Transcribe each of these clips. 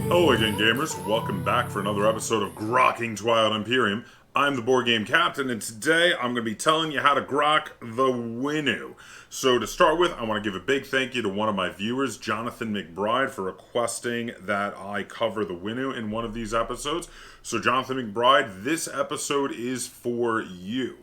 Hello again, gamers. Welcome back for another episode of Grokking Twilight Imperium. I'm the board game captain, and today I'm going to be telling you how to grok the Winnu. So to start with, I want to give a big thank you to one of my viewers, Jonathan McBride, for requesting that I cover the Winnu in one of these episodes. So Jonathan McBride, this episode is for you.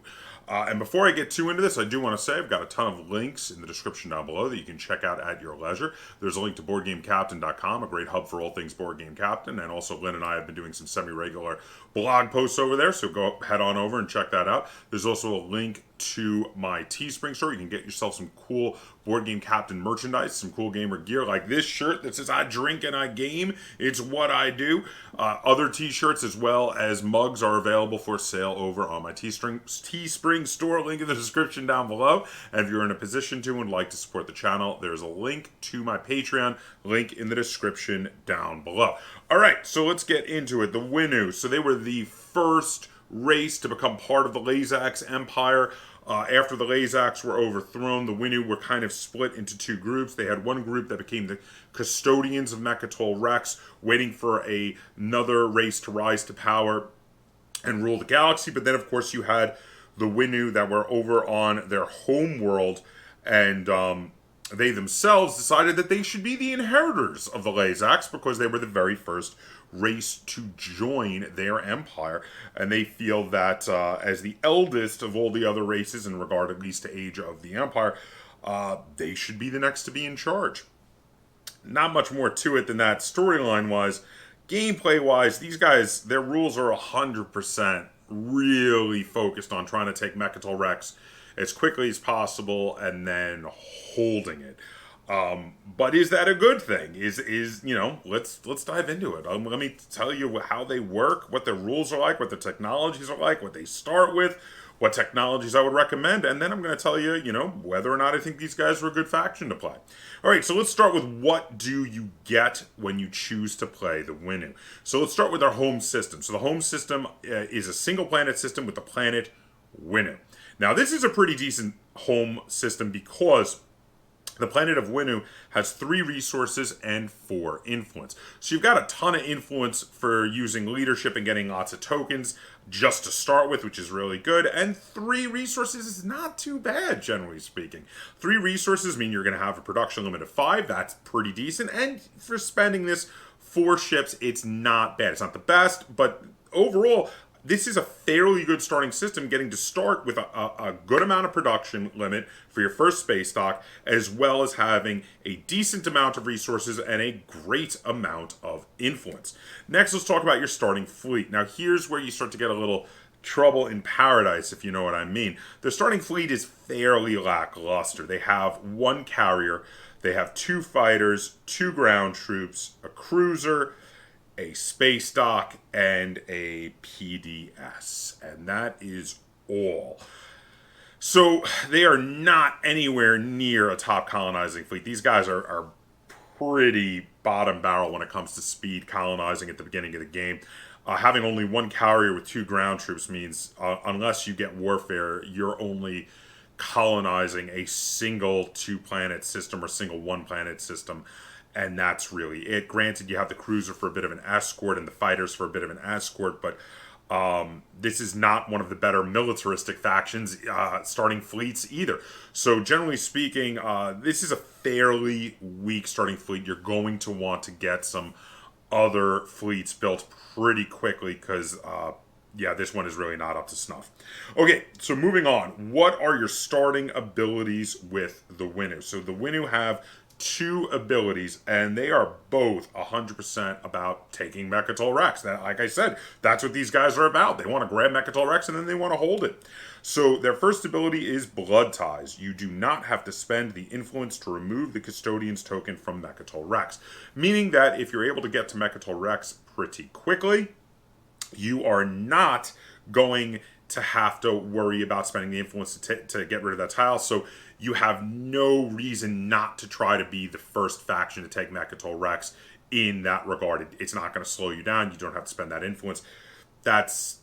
And before I get too into this, I do want to say I've got a ton of links in the description down below that you can check out at your leisure. There's a link to BoardGameCaptain.com, a great hub for all things Board Game Captain, and also Lynn and I have been doing some semi-regular blog posts over there, so go head on over and check that out. There's also a link to my Teespring store. You can get yourself some cool Board Game Captain merchandise, some cool gamer gear like this shirt that says I drink and I game. It's what I do. Other t-shirts as well as mugs are available for sale over on my Teespring store. Link in the description down below. And if you're in a position to and would like to support the channel, there's a link to my Patreon. Link in the description down below. All right, so let's get into it. The Winnu. So they were the first race to become part of the Lazax Empire. After the Lazax were overthrown, the Winnu were kind of split into two groups. They had one group that became the custodians of Mechatol Rex, waiting for another race to rise to power and rule the galaxy. But then, of course, you had the Winnu that were over on their home world, and they themselves decided that they should be the inheritors of the Lazax because they were the very first race to join their empire, and they feel that as the eldest of all the other races in regard at least to age of the empire, they should be the next to be in charge. Not much more to it than that storyline wise. Gameplay wise, these guys, their rules are 100% really focused on trying to take Mechatol Rex as quickly as possible and then holding it. But is that a good thing? Let's dive into it. Let me tell you how they work, what their rules are like, what the technologies are like, what they start with, what technologies I would recommend, and then I'm going to tell you, whether or not I think these guys are a good faction to play. All right, so let's start with what do you get when you choose to play the Winnu. So let's start with our home system. So the home system is a single planet system with the planet Winnu. Now, this is a pretty decent home system because the planet of Winnu has 3 resources and 4 influence. So you've got a ton of influence for using leadership and getting lots of tokens just to start with, which is really good. And 3 resources is not too bad, generally speaking. 3 resources mean you're going to have a production limit of 5. That's pretty decent. And for spending this 4 ships, it's not bad. It's not the best, but overall, this is a fairly good starting system, getting to start with a good amount of production limit for your first space dock, as well as having a decent amount of resources and a great amount of influence. Next, let's talk about your starting fleet. Now, here's where you start to get a little trouble in paradise, if you know what I mean. The starting fleet is fairly lackluster. They have 1 carrier, they have 2 fighters, 2 ground troops, a cruiser, a space dock, and a PDS. And that is all. So they are not anywhere near a top colonizing fleet. These guys are pretty bottom barrel when it comes to speed colonizing at the beginning of the game. Having only 1 carrier with 2 ground troops means unless you get warfare, you're only colonizing a single 2-planet system or single 1-planet system. And that's really it. Granted, you have the cruiser for a bit of an escort and the fighters for a bit of an escort, but this is not one of the better militaristic factions starting fleets either. So generally speaking, this is a fairly weak starting fleet. You're going to want to get some other fleets built pretty quickly because this one is really not up to snuff. Okay, so moving on. What are your starting abilities with the Winnu? So the Winnu have 2 abilities, and they are both 100% about taking Mechatol Rex. That, like I said, that's what these guys are about. They want to grab Mechatol Rex, and then they want to hold it. So their first ability is Blood Ties. You do not have to spend the influence to remove the Custodian's token from Mechatol Rex, meaning that if you're able to get to Mechatol Rex pretty quickly, you are not going to have to worry about spending the influence to get rid of that tile. So you have no reason not to try to be the first faction to take Mechatol Rex in that regard. It's not going to slow you down. You don't have to spend that influence. That's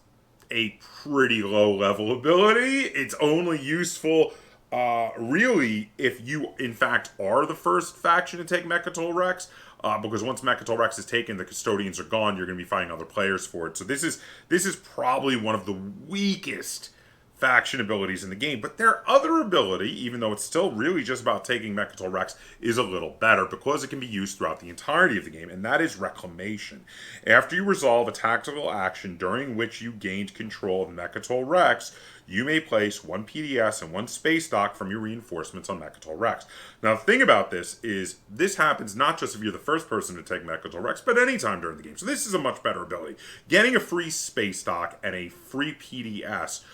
a pretty low level ability. It's only useful really, if you in fact are the first faction to take Mechatol Rex, because once Mechatol Rex is taken, the custodians are gone. You're going to be fighting other players for it. So this is probably one of the weakest faction abilities in the game, but their other ability, even though it's still really just about taking Mechatol Rex, is a little better because it can be used throughout the entirety of the game, and that is Reclamation. After you resolve a tactical action during which you gained control of Mechatol Rex, you may place one PDS and one space dock from your reinforcements on Mechatol Rex. Now, the thing about this is this happens not just if you're the first person to take Mechatol Rex, but anytime during the game. So this is a much better ability. Getting a free space dock and a free PDS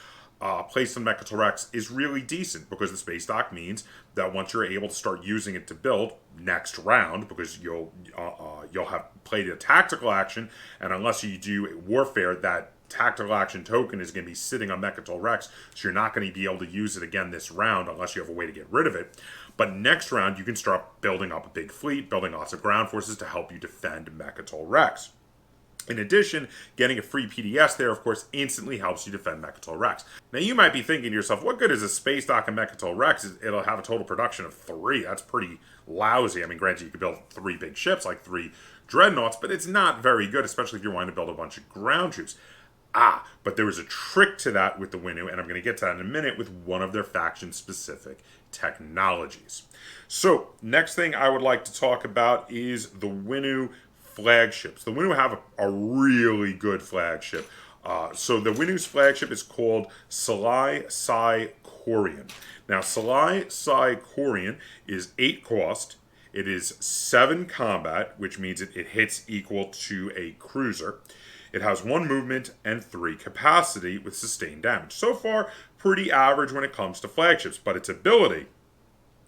placed on Mechatol Rex is really decent because the space dock means that once you're able to start using it to build next round, because you'll have played a tactical action, and unless you do warfare, that tactical action token is going to be sitting on Mechatol Rex, so you're not going to be able to use it again this round unless you have a way to get rid of it. But next round, you can start building up a big fleet, building lots of ground forces to help you defend Mechatol Rex. In addition, getting a free PDS there, of course, instantly helps you defend Mechatol Rex. Now, you might be thinking to yourself, what good is a space dock and Mechatol Rex? It'll have a total production of 3. That's pretty lousy. I mean, granted, you could build 3 big ships, like 3 dreadnoughts, but it's not very good, especially if you're wanting to build a bunch of ground troops. But there was a trick to that with the Winnu, and I'm going to get to that in a minute with one of their faction-specific technologies. So, next thing I would like to talk about is the Winnu flagships. The Winnu have a really good flagship. So the Winnu's flagship is called Salai Sai Corian. Now, Salai Sai Corian is 8 cost. It is 7 combat, which means it hits equal to a cruiser. It has 1 movement and 3 capacity with sustained damage. So far, pretty average when it comes to flagships, but its ability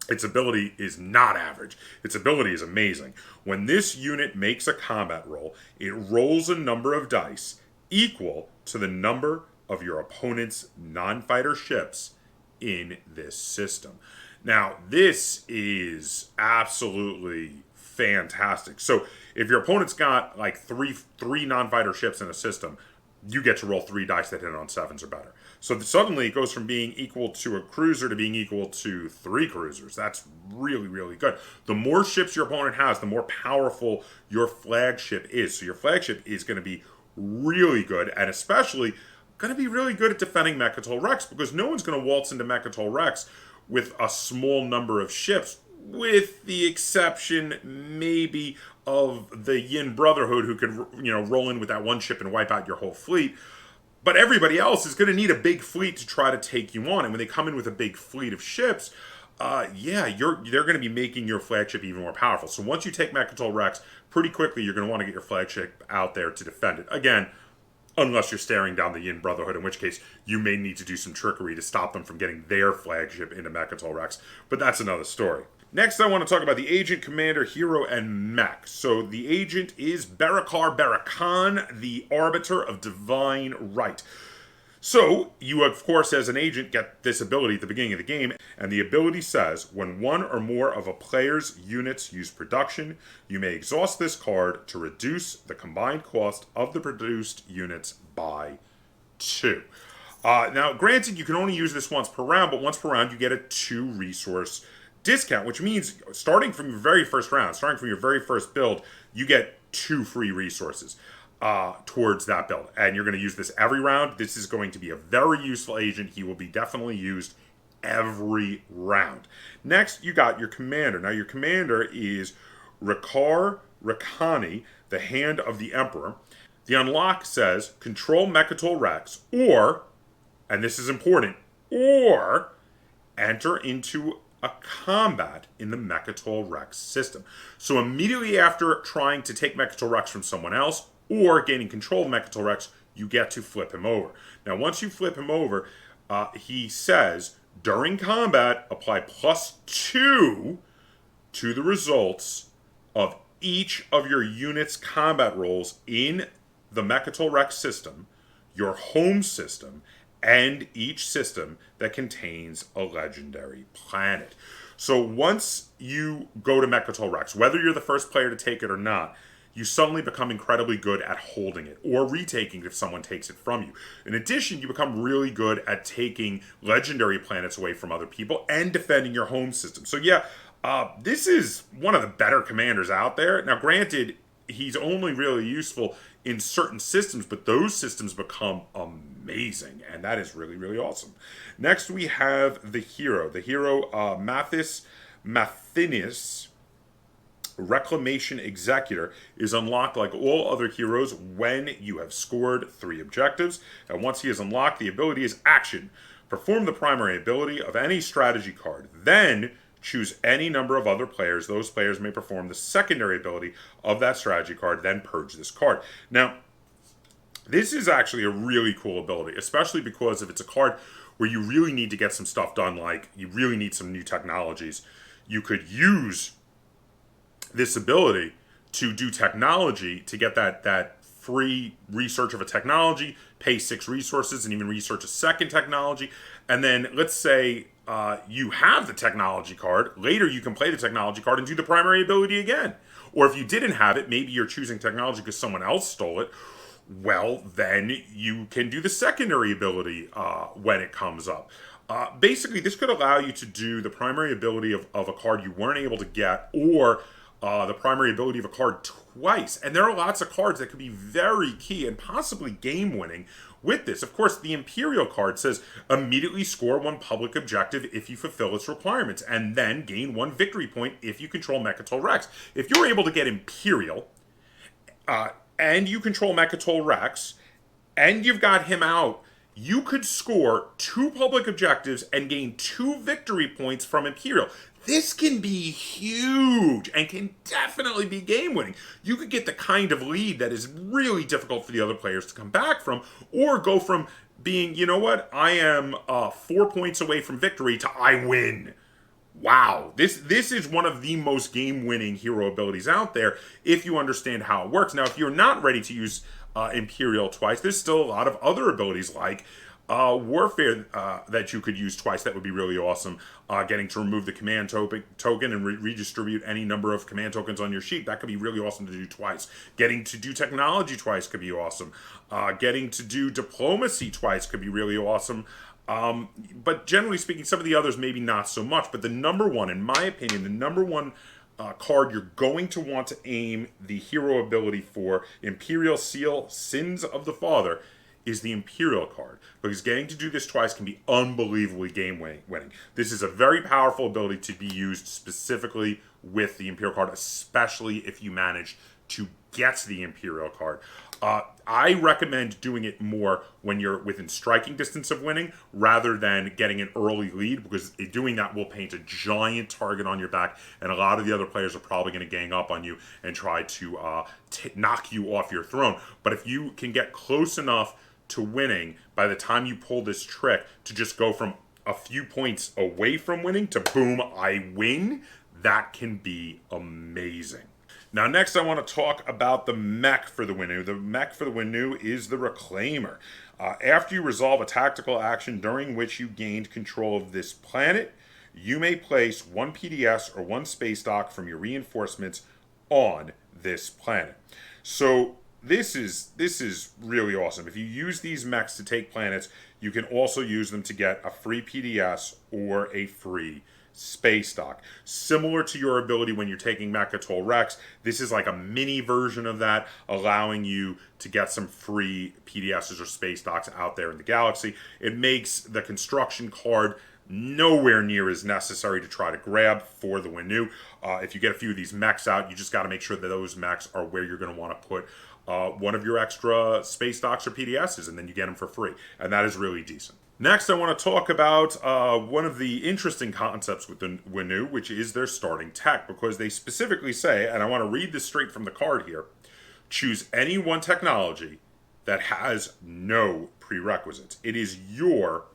is not average. Its ability is amazing. When this unit makes a combat roll, it rolls a number of dice equal to the number of your opponent's non-fighter ships in this system. Now, this is absolutely fantastic. So, if your opponent's got like three non-fighter ships in a system, you get to roll 3 dice that hit on 7s or better. So suddenly it goes from being equal to a cruiser to being equal to 3 cruisers. That's really, really good. The more ships your opponent has, the more powerful your flagship is. So your flagship is going to be really good, and especially going to be really good at defending Mechatol Rex, because no one's going to waltz into Mechatol Rex with a small number of ships, with the exception maybe of the Yin Brotherhood, who could roll in with that 1 ship and wipe out your whole fleet. But everybody else is going to need a big fleet to try to take you on. And when they come in with a big fleet of ships, they're going to be making your flagship even more powerful. So once you take Mechatol Rex, pretty quickly you're going to want to get your flagship out there to defend it. Again, unless you're staring down the Yin Brotherhood, in which case you may need to do some trickery to stop them from getting their flagship into Mechatol Rex. But that's another story. Next, I want to talk about the Agent, Commander, Hero, and Mech. So the Agent is Barakar Barakan, the Arbiter of Divine Right. So, you of course as an Agent get this ability at the beginning of the game, and the ability says, when 1 or more of a player's units use production, you may exhaust this card to reduce the combined cost of the produced units by 2. Now, granted, you can only use this once per round, but once per round you get a 2 resource discount, which means starting from your very first round, starting from your very first build, you get 2 free resources towards that build. And you're going to use this every round. This is going to be a very useful agent. He will be definitely used every round. Next, you got your commander. Now, your commander is Rakar Rakani, the Hand of the Emperor. The unlock says, control Mechatol Rex, or, and this is important, or enter into a combat in the Mechatol Rex system. So immediately after trying to take Mechatol Rex from someone else, or gaining control of Mechatol Rex, you get to flip him over. Now, once you flip him over, he says, during combat, apply +2 to the results of each of your unit's combat rolls in the Mechatol Rex system, your home system, and each system that contains a legendary planet. So once you go to Mechatol Rex, whether you're the first player to take it or not, you suddenly become incredibly good at holding it or retaking it if someone takes it from you. In addition, you become really good at taking legendary planets away from other people and defending your home system. So yeah, this is one of the better commanders out there. Now, granted, he's only really useful in certain systems, but those systems become amazing, and that is really, really awesome. Next, we have the hero. The hero, Matthias, Reclamation Executor, is unlocked like all other heroes when you have scored 3 objectives. And once he is unlocked, the ability is Action. Perform the primary ability of any strategy card. Then choose any number of other players. Those players may perform the secondary ability of that strategy card, then purge this card. Now, this is actually a really cool ability, especially because if it's a card where you really need to get some stuff done, like you really need some new technologies, you could use this ability to do technology to get that free research of a technology, pay 6 resources, and even research a second technology. And then let's say you have the technology card. Later, you can play the technology card and do the primary ability again. Or if you didn't have it, maybe you're choosing technology because someone else stole it. Well, then you can do the secondary ability when it comes up. Basically, this could allow you to do the primary ability of a card you weren't able to get, or the primary ability of a card twice. And there are lots of cards that could be very key and possibly game-winning with this. Of course, the Imperial card says, immediately score 1 public objective if you fulfill its requirements, and then gain 1 victory point if you control Mechatol Rex. If you're able to get Imperial, and you control Mechatol Rex, and you've got him out, you could score 2 public objectives and gain 2 victory points from Imperial. This can be huge and can definitely be game-winning. You could get the kind of lead that is really difficult for the other players to come back from, or go from being, you know what, I am 4 points away from victory to I win. Wow, this is one of the most game-winning hero abilities out there if you understand how it works. Now, if you're not ready to use Imperial twice, there's still a lot of other abilities like Warfare that you could use twice. That would be really awesome. Getting to remove the command token and redistribute any number of command tokens on your sheet. That could be really awesome to do twice. Getting to do technology twice could be awesome. Getting to do diplomacy twice could be really awesome. But generally speaking, some of the others maybe not so much. But the number one, in my opinion, the number one card you're going to want to aim the hero ability for, Imperial Seal, Sins of the Father, is the Imperial card, because getting to do this twice can be unbelievably game-winning. This is a very powerful ability to be used specifically with the Imperial card, especially if you manage to get the Imperial card. I recommend doing it more when you're within striking distance of winning, rather than getting an early lead, because doing that will paint a giant target on your back, and a lot of the other players are probably going to gang up on you and try to knock you off your throne. But if you can get close enough to winning by the time you pull this trick to just go from a few points away from winning to boom, I win, that can be amazing. Now, next I want to talk about the mech for the Winnu. The mech for the Winnu is the Reclaimer. After you resolve a tactical action during which you gained control of this planet, you may place 1 PDS or 1 space dock from your reinforcements on this planet. So this is really awesome. If you use these mechs to take planets, you can also use them to get a free PDS or a free space dock. Similar to your ability when you're taking Mechatol Rex, this is like a mini version of that, allowing you to get some free PDSs or space docks out there in the galaxy. It makes the construction card nowhere near as necessary to try to grab for the Winnu. If you get a few of these mechs out, you just got to make sure that those mechs are where you're going to want to put one of your extra space docks or PDSs, and then you get them for free. And that is really decent. Next, I want to talk about one of the interesting concepts with the Winnu, which is their starting tech, because they specifically say, and I want to read this straight from the card here, choose any one technology that has no prerequisites. It is your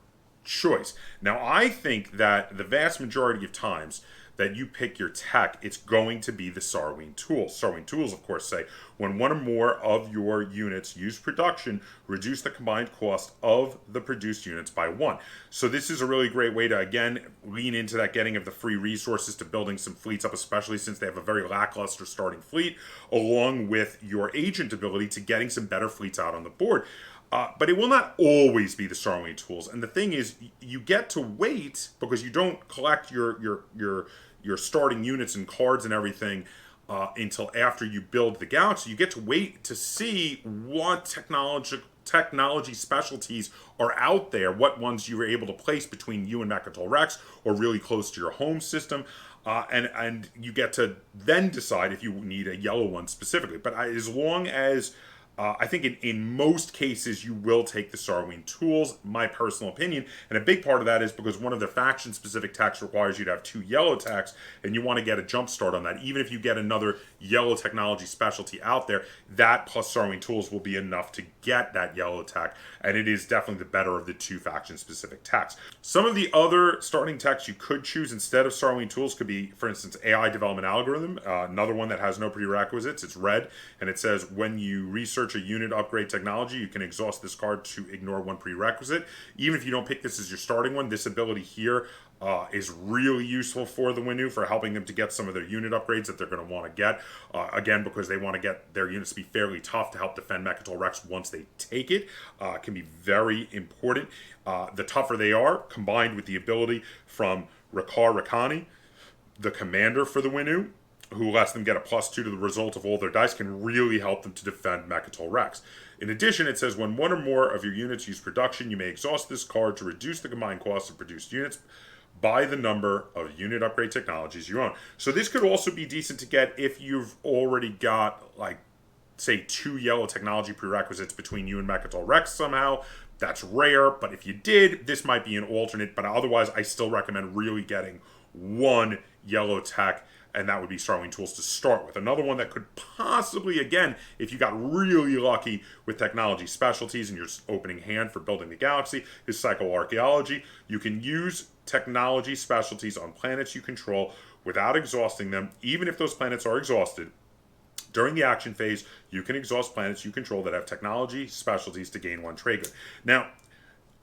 choice. Now, I think that the vast majority of times, that you pick your tech, it's going to be the Sarween tools. Sarween tools, of course, say when one or more of your units use production, reduce the combined cost of the produced units by 1. So this is a really great way to, again, lean into that getting of the free resources to building some fleets up, especially since they have a very lackluster starting fleet, along with your agent ability to getting some better fleets out on the board. But it will not always be the Starwing tools. And the thing is, you get to wait because you don't collect your starting units and cards and everything until after you build the galaxy. You get to wait to see what technology specialties are out there, what ones you were able to place between you and Mechatol Rex or really close to your home system. And you get to then decide if you need a yellow one specifically. But as long as I think in most cases you will take the Sarween tools, my personal opinion. And a big part of that is because one of their faction-specific techs requires you to have 2 yellow techs, and you want to get a jump start on that. Even if you get another yellow technology specialty out there, that plus Sarween tools will be enough to get that yellow tech, and it is definitely the better of the 2 faction-specific techs. Some of the other starting techs you could choose instead of Sarween tools could be, for instance, AI development algorithm, another one that has no prerequisites. It's red, and it says when you research a unit upgrade technology, you can exhaust this card to ignore 1 prerequisite. Even if you don't pick this as your starting one, this ability here is really useful for the Winnu for helping them to get some of their unit upgrades that they're going to want to get. Again, because they want to get their units to be fairly tough to help defend Mechatol Rex once they take it. Can be very important. The tougher they are, combined with the ability from Rakar Rakani, the commander for the Winnu, who lets them get a +2 to the result of all their dice, can really help them to defend Mechatol Rex. In addition, it says when 1 or more of your units use production, you may exhaust this card to reduce the combined cost of produced units by the number of unit upgrade technologies you own. So this could also be decent to get if you've already got, like, say, 2 yellow technology prerequisites between you and Mechatol Rex somehow. That's rare, but if you did, this might be an alternate. But otherwise, I still recommend really getting 1 yellow tech, and that would be Starwing tools to start with. Another one that could possibly, again, if you got really lucky with technology specialties in your opening hand for building the galaxy, is psychoarchaeology. You can use technology specialties on planets you control without exhausting them, even if those planets are exhausted. During the action phase, you can exhaust planets you control that have technology specialties to gain 1 trade good. Now,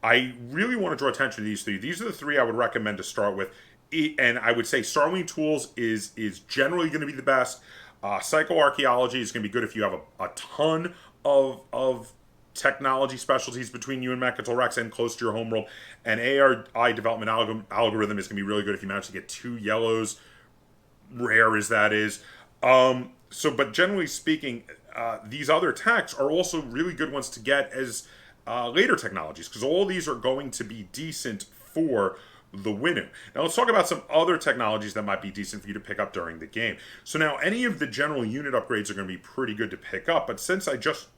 I really want to draw attention to these 3. These are the 3 I would recommend to start with. And I would say Starwing tools is generally going to be the best. Psychoarchaeology is going to be good if you have a ton of technology specialties between you and Mechatol Rex and close to your homeworld. And AI development algorithm is going to be really good if you manage to get 2 yellows, rare as that is. But generally speaking, these other techs are also really good ones to get as later technologies, because all these are going to be decent for the Winnu. Now let's talk about some other technologies that might be decent for you to pick up during the game. So now any of the general unit upgrades are going to be pretty good to pick up, but since I just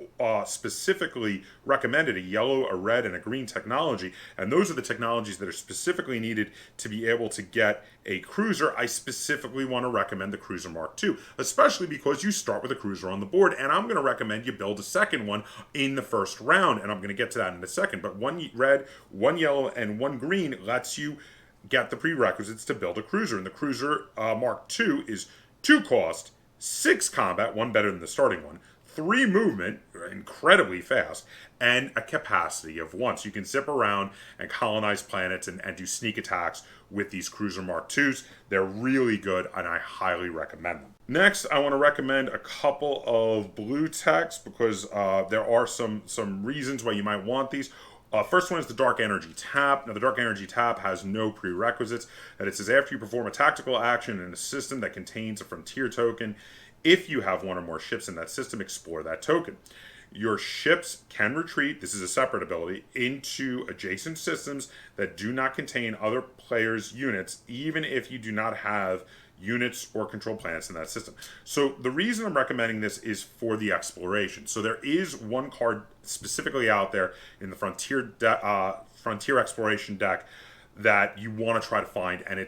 specifically recommended a yellow, a red, and a green technology, and those are the technologies that are specifically needed to be able to get a cruiser, I specifically want to recommend the Cruiser Mark II, especially because you start with a cruiser on the board, and I'm going to recommend you build a second one in the first round, and I'm going to get to that in a second. But 1 red, 1 yellow, and 1 green lets you get the prerequisites to build a cruiser. And the Cruiser Mark II is 2 cost, 6 combat, 1 better than the starting one, 3 movement, incredibly fast, and a capacity of 1. So you can zip around and colonize planets and do sneak attacks with these Cruiser Mark IIs. They're really good, and I highly recommend them. Next, I want to recommend a couple of blue techs because there are some reasons why you might want these. First one is the Dark Energy Tap. Now, the Dark Energy Tap has no prerequisites, and it says after you perform a tactical action in a system that contains a frontier token, if you have 1 or more ships in that system, explore that token. Your ships can retreat, this is a separate ability, into adjacent systems that do not contain other players' units, even if you do not have units or control planets in that system. So the reason I'm recommending this is for the exploration. So there is 1 card specifically out there in the Frontier Exploration deck that you want to try to find, and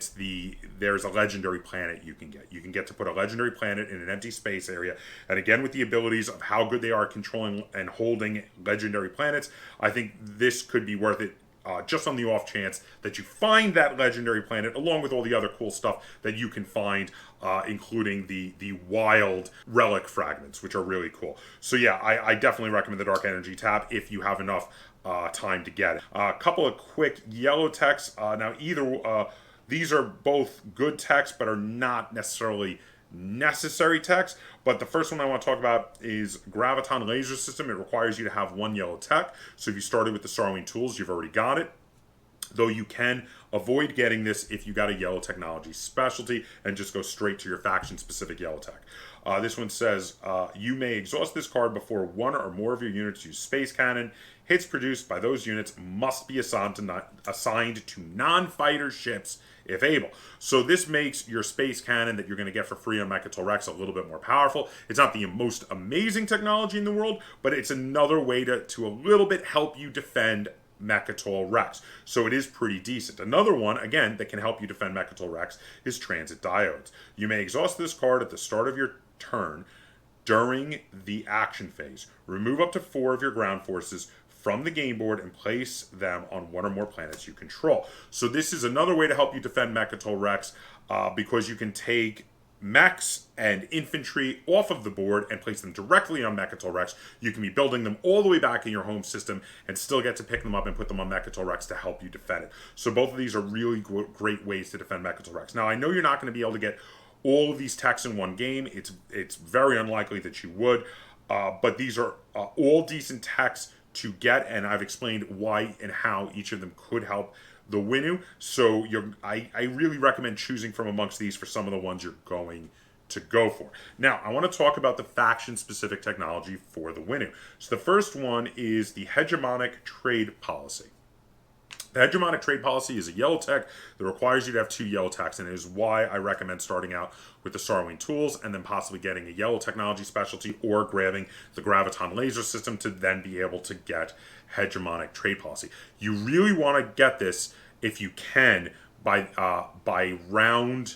there's a legendary planet you can get. You can get to put a legendary planet in an empty space area, and again, with the abilities of how good they are controlling and holding legendary planets, I think this could be worth it just on the off chance that you find that legendary planet, along with all the other cool stuff that you can find, including the wild relic fragments, which are really cool. So yeah, I definitely recommend the Dark Energy tab if you have enough time to get it. A couple of quick yellow techs. Now, these are both good techs, but are not necessarily necessary techs. But the first one I want to talk about is Graviton Laser System. It requires you to have one yellow tech. So if you started with the Starwing tools, you've already got it. Though you can avoid getting this if you got a yellow technology specialty and just go straight to your faction-specific yellow tech. This one says, you may exhaust this card before one or more of your units use Space Cannon. Hits produced by those units must be assigned to non-fighter ships if able. So this makes your Space Cannon that you're going to get for free on Mechatol Rex a little bit more powerful. It's not the most amazing technology in the world, but it's another way to a little bit help you defend Mechatol Rex. So it is pretty decent. Another one, again, that can help you defend Mechatol Rex is Transit Diodes. You may exhaust this card at the start of your turn during the action phase. Remove up to 4 of your ground forces from the game board and place them on one or more planets you control. So this is another way to help you defend Mechatol Rex because you can take mechs and infantry off of the board and place them directly on Mechatol Rex. You can be building them all the way back in your home system and still get to pick them up and put them on Mechatol Rex to help you defend it. So both of these are really great ways to defend Mechatol Rex. Now, I know you're not going to be able to get all of these techs in one game. It's very unlikely that you would, but these are all decent techs to get, and I've explained why and how each of them could help the Winnu. So I really recommend choosing from amongst these for some of the ones you're going to go for. Now, I want to talk about the faction-specific technology for the Winnu. So the first one is the Hegemonic Trade Policy. The Hegemonic Trade Policy is a yellow tech that requires you to have 2 yellow techs, and it is why I recommend starting out with the Starwing tools and then possibly getting a yellow technology specialty or grabbing the Graviton Laser System to then be able to get Hegemonic Trade Policy. You really want to get this, if you can, by round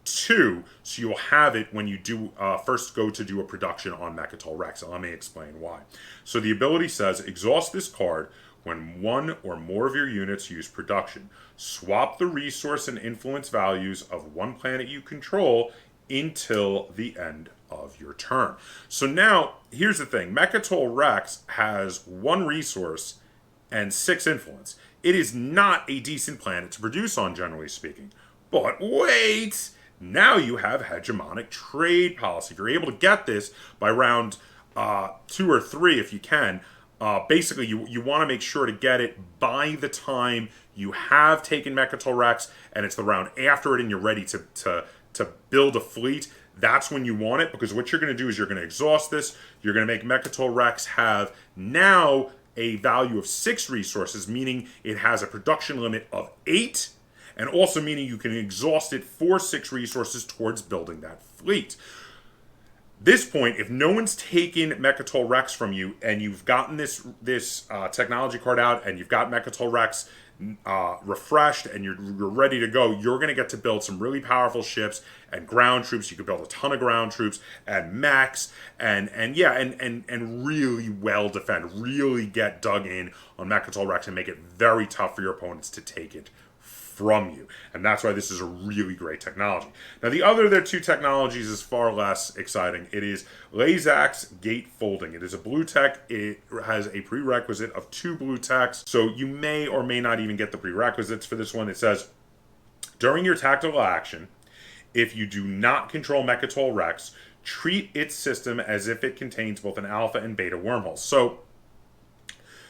2, so you'll have it when you do first go to do a production on Mechatol Rex. And let me explain why. So the ability says, exhaust this card when one or more of your units use production. Swap the resource and influence values of one planet you control until the end of your turn. So now, here's the thing. Mechatol Rex has 1 resource and 6 influence. It is not a decent planet to produce on, generally speaking. But wait! Now you have Hegemonic Trade Policy. If you're able to get this by round 2 or 3, if you can, basically, you want to make sure to get it by the time you have taken Mechatol Rex, and it's the round after it, and you're ready to build a fleet. That's when you want it, because what you're going to do is you're going to exhaust this. You're going to make Mechatol Rex have now a value of 6 resources, meaning it has a production limit of 8, and also meaning you can exhaust it for 6 resources towards building that fleet. This point, if no one's taken Mechatol Rex from you, and you've gotten this technology card out, and you've got Mechatol Rex refreshed, and you're ready to go, you're going to get to build some really powerful ships and ground troops. You could build a ton of ground troops and mechs, and really well defend, really get dug in on Mechatol Rex and make it very tough for your opponents to take it from you. And that's why this is a really great technology. Now, the other of their 2 technologies is far less exciting. It is Lazax Gate Folding. It is a blue tech. It has a prerequisite of 2 blue techs, so you may or may not even get the prerequisites for this one. It says, during your tactical action, if you do not control Mechatol Rex, treat its system as if it contains both an alpha and beta wormhole. So,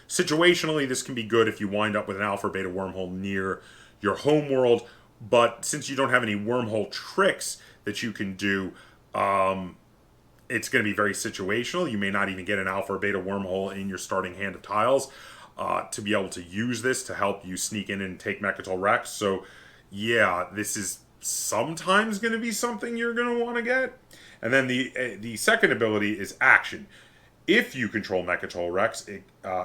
situationally, this can be good if you wind up with an alpha or beta wormhole near your home world, but since you don't have any wormhole tricks that you can do, it's going to be very situational. You may not even get an alpha or beta wormhole in your starting hand of tiles to be able to use this to help you sneak in and take Mechatol Rex. So, yeah, this is sometimes going to be something you're going to want to get. And then the second ability is Action. If you control Mechatol Rex,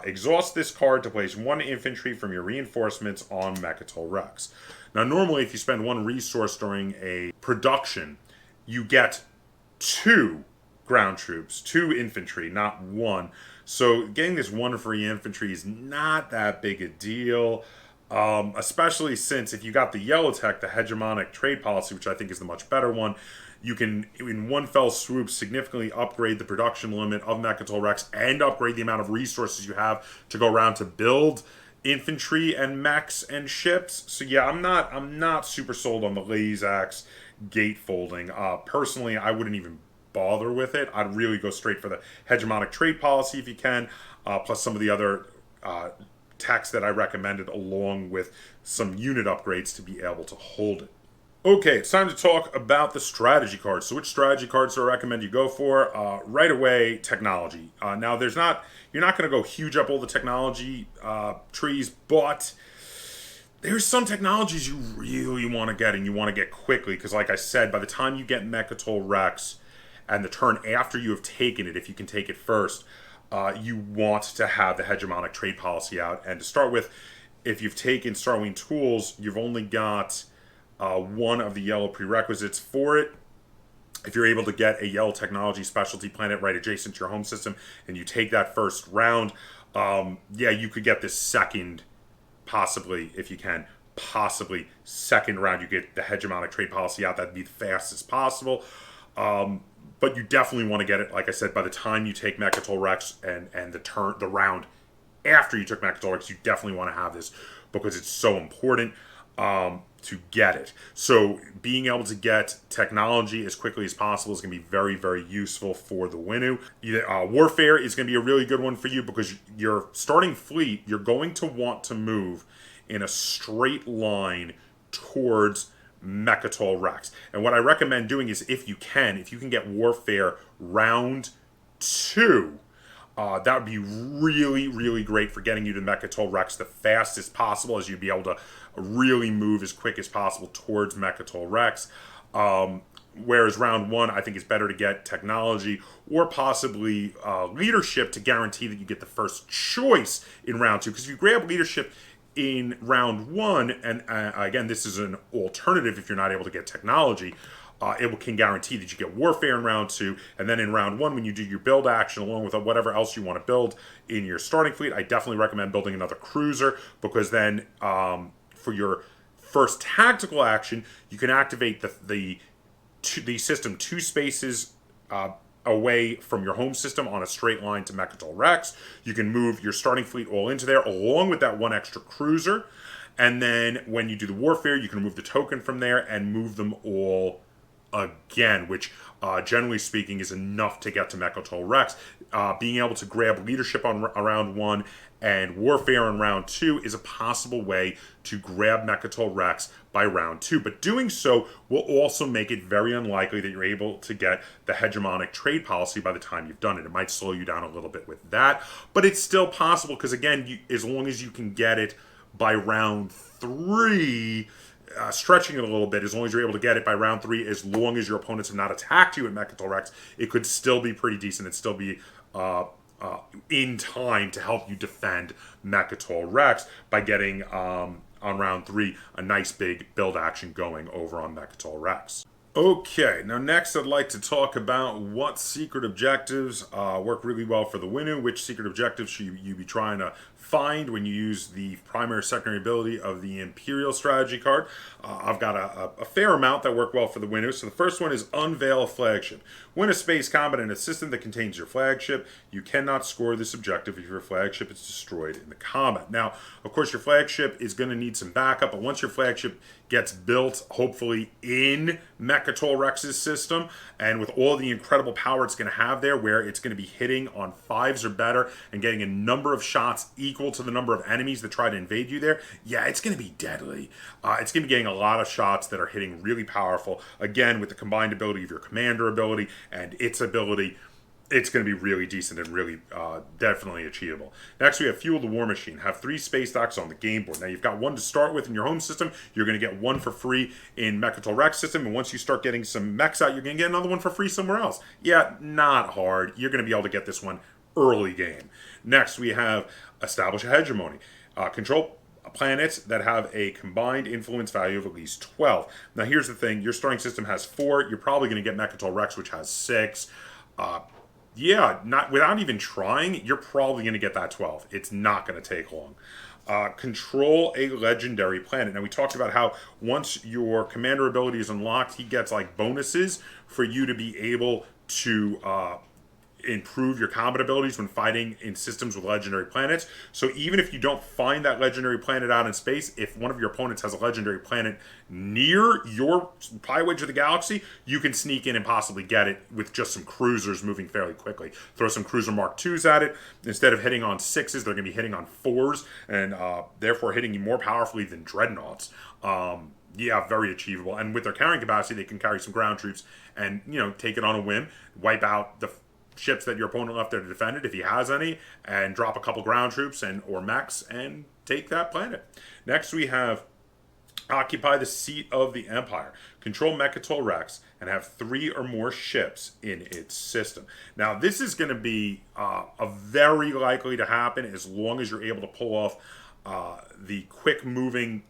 exhaust this card to place 1 infantry from your reinforcements on Mechatol Rex. Now, normally, if you spend 1 resource during a production, you get 2 ground troops, 2 infantry, not 1. So getting this 1 free infantry is not that big a deal. Especially since if you got the yellow tech, the hegemonic trade policy, which I think is the much better one, you can, in one fell swoop, significantly upgrade the production limit of Mechatol Rex and upgrade the amount of resources you have to go around to build infantry and mechs and ships. So yeah, I'm not super sold on the Lazax gatefolding. Personally, I wouldn't even bother with it. I'd really go straight for the hegemonic trade policy if you can, plus some of the other techs that I recommended, along with some unit upgrades to be able to hold it. Okay, it's time to talk about the strategy cards. So which strategy cards do I recommend you go for? Right away, technology. Now, you're not going to go huge up all the technology trees, but there's some technologies you really want to get, and you want to get quickly, because like I said, by the time you get Mechatol Rex, and the turn after you have taken it, if you can take it first, you want to have the hegemonic trade policy out. And to start with, if you've taken Starwing Tools, you've only got 1 of the yellow prerequisites for it. If you're able to get a yellow technology specialty planet right adjacent to your home system, and you take that first round, yeah, you could get this second, possibly, if you can, possibly second round, you get the hegemonic trade policy out. That'd be the fastest possible. But you definitely want to get it, like I said, by the time you take Mechatol Rex and the round after you took Mechatol Rex, you definitely want to have this because it's so important to get it. So being able to get technology as quickly as possible is going to be very, very useful for the Winnu. Warfare is going to be a really good one for you because your starting fleet, you're going to want to move in a straight line towards Mechatol Rex. And what I recommend doing is if you can get Warfare round 2, that would be really, really great for getting you to Mechatol Rex the fastest possible, as you'd be able to really move as quick as possible towards Mechatol Rex. Whereas round 1, I think it's better to get technology or possibly leadership to guarantee that you get the first choice in round 2. Because if you grab leadership in round 1, and again, this is an alternative if you're not able to get technology, it can guarantee that you get Warfare in round 2, and then in round 1, when you do your build action along with whatever else you want to build in your starting fleet, I definitely recommend building another cruiser, because then for your first tactical action, you can activate the system 2 spaces away from your home system on a straight line to Mechatol Rex. You can move your starting fleet all into there, along with that 1 extra cruiser. And then when you do the Warfare, you can remove the token from there and move them all again, which generally speaking is enough to get to Mechatol Rex. Being able to grab leadership on round 1 and Warfare on round 2 is a possible way to grab Mechatol Rex by round 2. But doing so will also make it very unlikely that you're able to get the hegemonic trade policy by the time you've done it. It might slow you down a little bit with that, but it's still possible, because again, as long as you can get it by round 3, stretching it a little bit, as long as you're able to get it by round 3, as long as your opponents have not attacked you at Mechatol Rex, it could still be pretty decent. It'd still be in time to help you defend Mechatol Rex by getting, on round 3, a nice big build action going over on Mechatol Rex. Okay, now next I'd like to talk about what secret objectives work really well for the Winnu, which secret objectives should you be trying to find when you use the primary secondary ability of the Imperial strategy card. I've got a fair amount that work well for the Winnu. So the first one is Unveil a Flagship. Win a space combat in a system that contains your flagship. You cannot score this objective if your flagship is destroyed in the combat. Now, of course, your flagship is going to need some backup, but once your flagship gets built, hopefully in Mechatol Rex's system, and with all the incredible power it's going to have there, where it's going to be hitting on 5s or better and getting a number of shots equal to the number of enemies that try to invade you there, yeah, it's going to be deadly. It's going to be getting a lot of shots that are hitting really powerful. Again, with the combined ability of your commander ability and its ability, it's going to be really decent and really definitely achievable. Next, we have Fuel the War Machine. Have 3 space docks on the game board. Now, you've got 1 to start with in your home system. You're going to get 1 for free in Mechatol Rex system. And once you start getting some mechs out, you're going to get another 1 for free somewhere else. Yeah, not hard. You're going to be able to get this one early game. Next, we have Establish a Hegemony. Control planets that have a combined influence value of at least 12. Now, here's the thing. Your starting system has 4. You're probably going to get Mechatol Rex, which has 6. Yeah, not without even trying, you're probably going to get that 12. It's not going to take long. Control a legendary planet. Now, we talked about how once your commander ability is unlocked, he gets like bonuses for you to be able to improve your combat abilities when fighting in systems with legendary planets. So even if you don't find that legendary planet out in space, if one of your opponents has a legendary planet near your Pi Wedge of the Galaxy, you can sneak in and possibly get it with just some cruisers moving fairly quickly. Throw some cruiser Mark IIs at it. Instead of hitting on 6s, they're going to be hitting on 4s, and therefore hitting you more powerfully than dreadnoughts. Yeah, very achievable. And with their carrying capacity, they can carry some ground troops and, take it on a whim, wipe out the ships that your opponent left there to defend it, if he has any, and drop a couple ground troops and or mechs and take that planet. Next, we have occupy the seat of the Empire, control Mechatol Rex, and have 3 or more ships in its system. Now, this is going to be a very likely to happen as long as you're able to pull off the quick moving,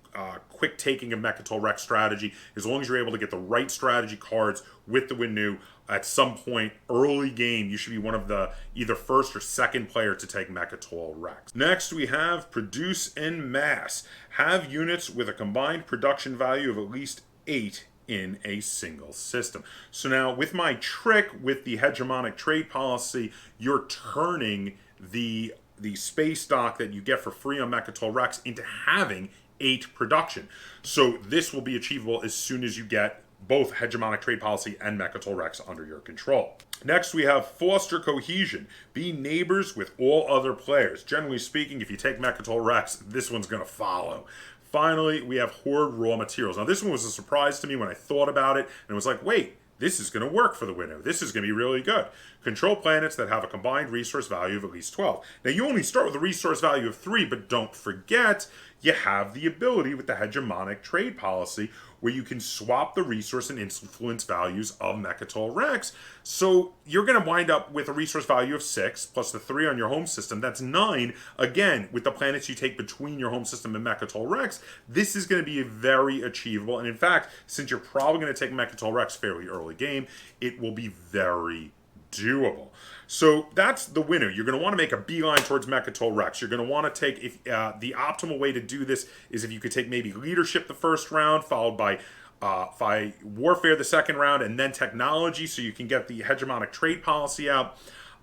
quick taking of Mechatol Rex strategy. As long as you're able to get the right strategy cards with the Winnu at some point early game, you should be one of the either first or second player to take Mechatol Rex. Next, we have produce en masse. Have units with a combined production value of at least 8 in a single system. So now with my trick with the hegemonic trade policy, you're turning the space stock that you get for free on Mechatol Rex into having 8 production. So this will be achievable as soon as you get both hegemonic trade policy and Mechatol Rex under your control. Next, we have foster cohesion. Be neighbors with all other players. Generally speaking, if you take Mechatol Rex, this one's going to follow. Finally, we have Horde Raw Materials. Now, this one was a surprise to me when I thought about it, and it was like, wait, this is going to work for the Winnu. This is going to be really good. Control planets that have a combined resource value of at least 12. Now, you only start with a resource value of 3, but don't forget, you have the ability with the hegemonic trade policy where you can swap the resource and influence values of Mechatol Rex. So you're going to wind up with a resource value of 6 plus the 3 on your home system. That's 9. Again, with the planets you take between your home system and Mechatol Rex, this is going to be very achievable. And in fact, since you're probably going to take Mechatol Rex fairly early game, it will be very doable. So that's the Winnu. You're going to want to make a beeline towards Mechatol Rex. You're going to want to take, if the optimal way to do this is if you could take maybe leadership the first round, followed by warfare the second round, and then technology, so you can get the hegemonic trade policy out.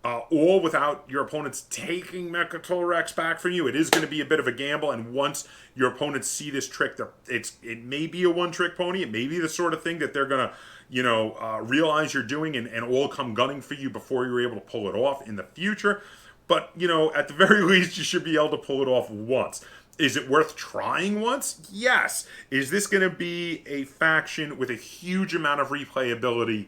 All without your opponents taking Mechatol Rex back from you. It is going to be a bit of a gamble, and once your opponents see this trick, it may be a one-trick pony. It may be the sort of thing that they're going to realize you're doing and all come gunning for you before you're able to pull it off in the future. But, at the very least, you should be able to pull it off once. Is it worth trying once? Yes. Is this going to be a faction with a huge amount of replayability?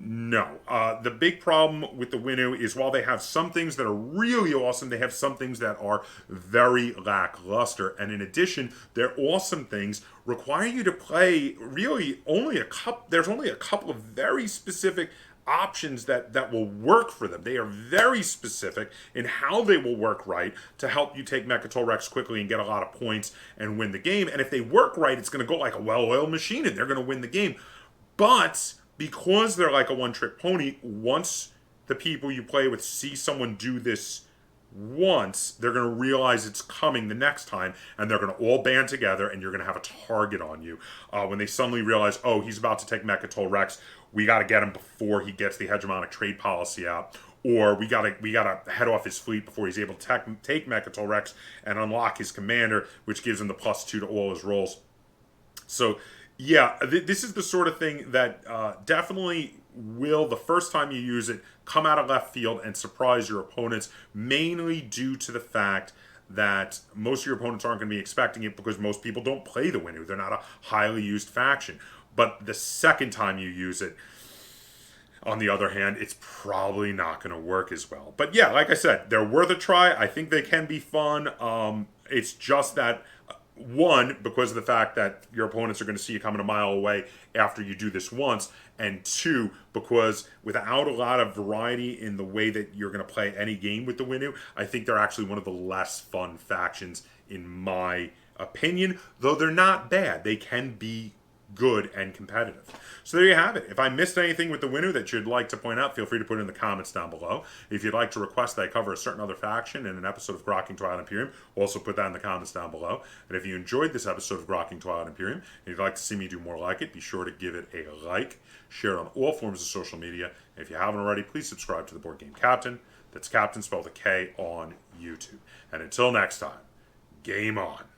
No. The big problem with the Winnu is while they have some things that are really awesome, they have some things that are very lackluster. And in addition, their awesome things require you to play really only a couple. There's only a couple of very specific options that will work for them. They are very specific in how they will work right to help you take Mechatol Rex quickly and get a lot of points and win the game. And if they work right, it's going to go like a well-oiled machine and they're going to win the game. But because they're like a one-trick pony, once the people you play with see someone do this once, they're going to realize it's coming the next time, and they're going to all band together, and you're going to have a target on you. When they suddenly realize, oh, he's about to take Mechatol Rex, we got to get him before he gets the hegemonic trade policy out, or we got to head off his fleet before he's able to take Mechatol Rex and unlock his commander, which gives him the +2 to all his rolls. So yeah, this is the sort of thing that definitely will, the first time you use it, come out of left field and surprise your opponents, mainly due to the fact that most of your opponents aren't going to be expecting it because most people don't play the Winnu. They're not a highly used faction. But the second time you use it, on the other hand, it's probably not going to work as well. But yeah, like I said, they're worth a try. I think they can be fun. It's just that, one, because of the fact that your opponents are going to see you coming a mile away after you do this once, and two, because without a lot of variety in the way that you're going to play any game with the Winnu, I think they're actually one of the less fun factions in my opinion, though they're not bad. They can be good and competitive. So there you have it. If I missed anything with the Winnu that you'd like to point out, feel free to put it in the comments down below. If you'd like to request that I cover a certain other faction in an episode of Grokking Twilight Imperium, also put that in the comments down below. And if you enjoyed this episode of Grokking Twilight Imperium and you'd like to see me do more like it, be sure to give it a like, share it on all forms of social media. And if you haven't already, please subscribe to the Board Game Captain. That's Captain spelled a K on YouTube. And until next time, game on.